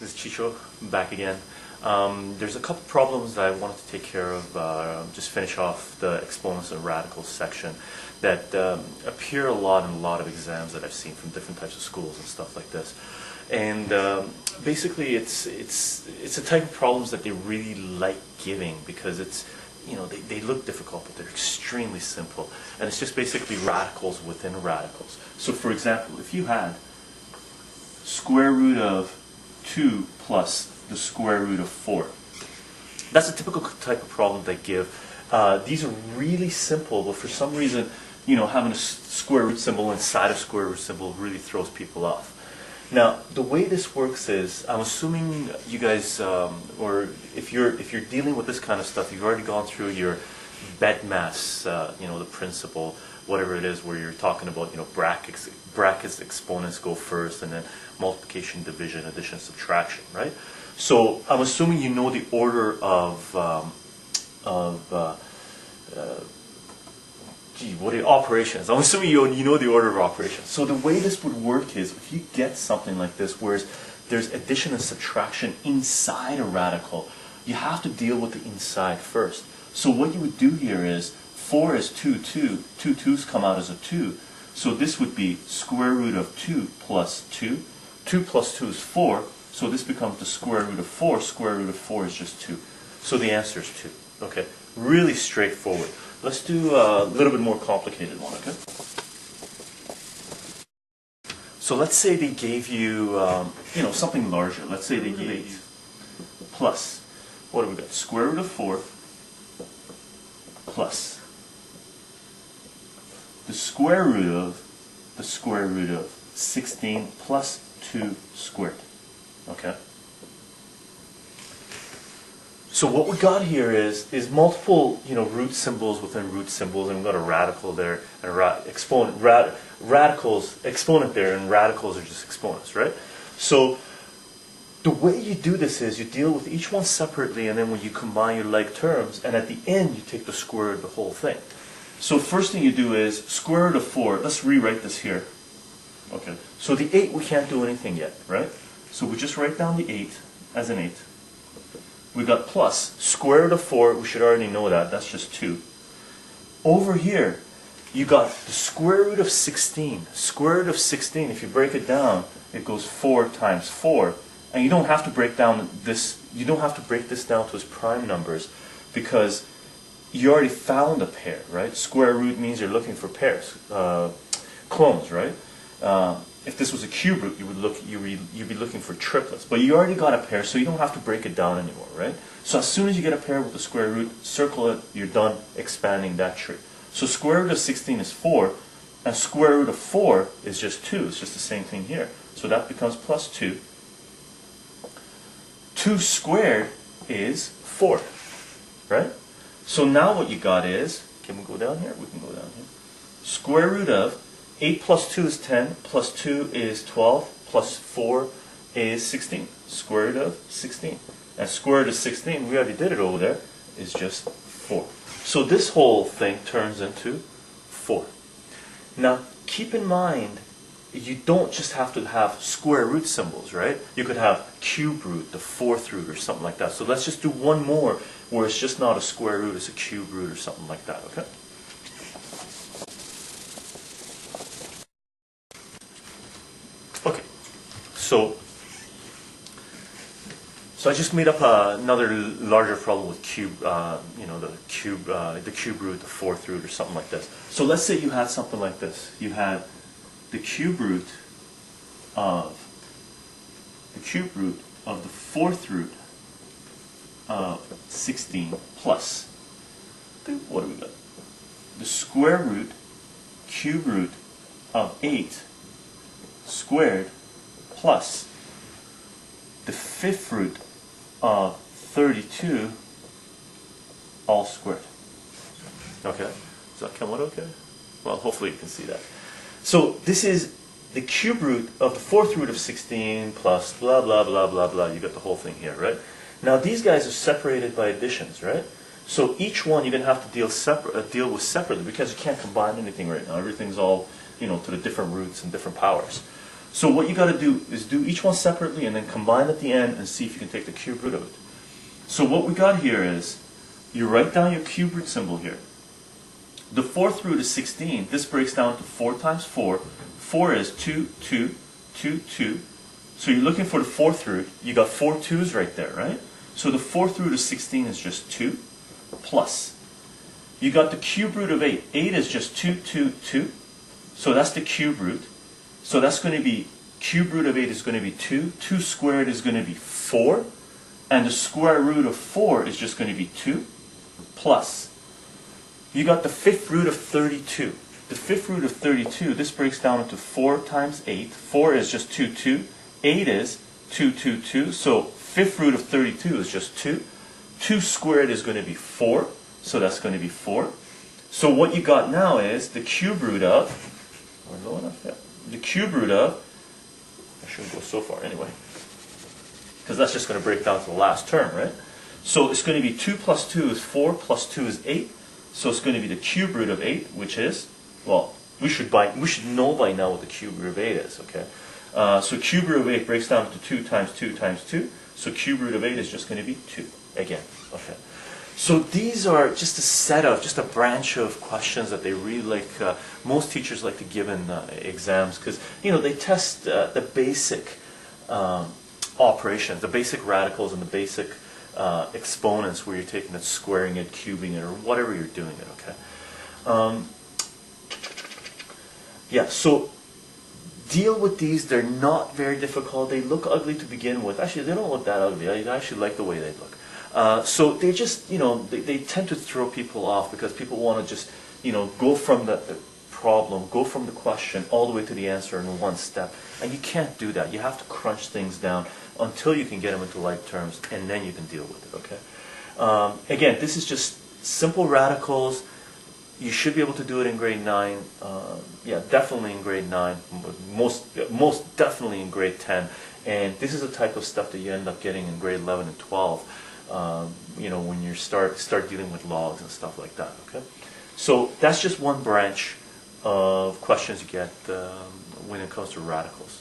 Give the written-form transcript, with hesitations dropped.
This is Chycho, back again. There's a couple problems that I wanted to take care of, just finish off the exponents and radicals section that appear a lot in a lot of exams that I've seen from different types of schools and stuff like this. And basically it's a type of problems that they really like giving because it's, you know, they look difficult, but they're extremely simple. And it's just basically radicals within radicals. So for example, if you had square root of 2 plus the square root of 4. That's a typical type of problem they give. These are really simple, but for some reason, you know, having a square root symbol inside a square root symbol really throws people off. Now, the way this works is, I'm assuming you guys, or if you're dealing with this kind of stuff, you've already gone through your BEDMAS, you know, the principle, whatever it is, where you're talking about, you know, brackets, exponents go first, and then multiplication, division, addition, subtraction, right? So I'm assuming you know the order of operations. I'm assuming you know the order of operations. So the way this would work is, if you get something like this, where there's addition and subtraction inside a radical, you have to deal with the inside first. So what you would do here is, 4 is 2, 2. 2 2's come out as a 2. So this would be square root of 2 plus 2. 2 plus 2 is 4. So this becomes the square root of 4. Square root of 4 is just 2. So the answer is 2. Okay, really straightforward. Let's do a little bit more complicated one, okay? So let's say they gave you, you know, something larger. Let's say they gave you plus, what do we got? Square root of 4 plus the square root of 16 plus 2 squared. Okay? So what we got here is multiple, you know, root symbols within root symbols, and we've got a radical there and a exponent there, and radicals are just exponents, right? So the way you do this is you deal with each one separately, and then when you combine your like terms, and at the end you take the square root of the whole thing. So first thing you do is square root of 4. Let's rewrite this here. Okay. So the 8 we can't do anything yet, right? So we just write down the 8 as an 8. We got plus square root of 4. We should already know that. That's just 2. Over here, you got the square root of 16. Square root of 16, if you break it down, it goes 4 times 4. And you don't have to break down this. You don't have to break this down to its prime numbers, because you already found a pair, right? Square root means you're looking for pairs, clones, right? If this was a cube root, you'd be looking for triplets. But you already got a pair, so you don't have to break it down anymore, right? So as soon as you get a pair with the square root, circle it, you're done expanding that tree. So square root of 16 is 4, and square root of 4 is just 2. It's just the same thing here. So that becomes plus 2. 2 squared is 4, right? So now what you got is, can we go down here? We can go down here. Square root of 8 plus 2 is 10, plus 2 is 12, plus 4 is 16. Square root of 16. And square root of 16, we already did it over there, is just 4. So this whole thing turns into 4. Now, keep in mind, you don't just have to have square root symbols, right? You could have cube root, the 4th root, or something like that. So let's just do one more where it's just not a square root, it's a cube root or something like that, okay? Okay, so I just made up another larger problem with cube, you know, the cube root, the 4th root, or something like this. So let's say you had something like this. You had the cube root of the 4th root of 16 plus, what do we got? The square root, cube root of 8 squared plus the 5th root of 32 all squared. Okay, does that come out okay? Well, hopefully you can see that. So this is the cube root of the 4th root of 16 plus blah, blah, blah, blah, blah. You got the whole thing here, right? Now these guys are separated by additions, right? So each one you're going to have to deal with separately, because you can't combine anything right now. Everything's all, you know, to the different roots and different powers. So what you got to do is do each one separately and then combine at the end and see if you can take the cube root of it. So what we got here is, you write down your cube root symbol here. The fourth root is 16. This breaks down to 4 times 4. 4 is 2, 2, 2, 2. So you're looking for the fourth root. You got 4 2's right there, right? So the fourth root of 16 is just 2 plus. You got the cube root of 8. 8 is just 2, 2, 2. So that's the cube root. So that's going to be, cube root of 8 is going to be 2. 2 squared is going to be 4. And the square root of 4 is just going to be 2 plus. You got the fifth root of 32. The fifth root of 32, this breaks down into 4 times 8. 4 is just 2, 2. 8 is 2, 2, 2. So fifth root of 32 is just 2. 2 squared is going to be 4. So that's going to be 4. So what you got now is the cube root of, we're low enough, yeah. The cube root of, I shouldn't go so far anyway, because that's just going to break down to the last term, right? So it's going to be 2 plus 2 is 4, plus 2 is 8. So it's going to be the cube root of 8, which is, well, we should know by now what the cube root of 8 is, okay? So cube root of 8 breaks down to 2 times 2 times 2. So cube root of 8 is just going to be 2 again, okay? So these are just a set of, just a branch of questions that they really like, most teachers like to give in exams, because, you know, they test the basic operations, the basic radicals and the basic exponents, where you're taking it, squaring it, cubing it, or whatever you're doing it, okay? Yeah, so deal with these. They're not very difficult. They look ugly to begin with. Actually, they don't look that ugly. I actually like the way they look. So they just, you know, they tend to throw people off because people want to just, you know, go from the problem, go from the question all the way to the answer in one step. And you can't do that. You have to crunch things down until you can get them into like terms, and then you can deal with it, okay? Again, this is just simple radicals. You should be able to do it in grade 9. Yeah, definitely in grade 9. Most definitely in grade 10. And this is the type of stuff that you end up getting in grade 11 and 12. You know, when you start dealing with logs and stuff like that, okay? So that's just one branch of questions you get when it comes to radicals.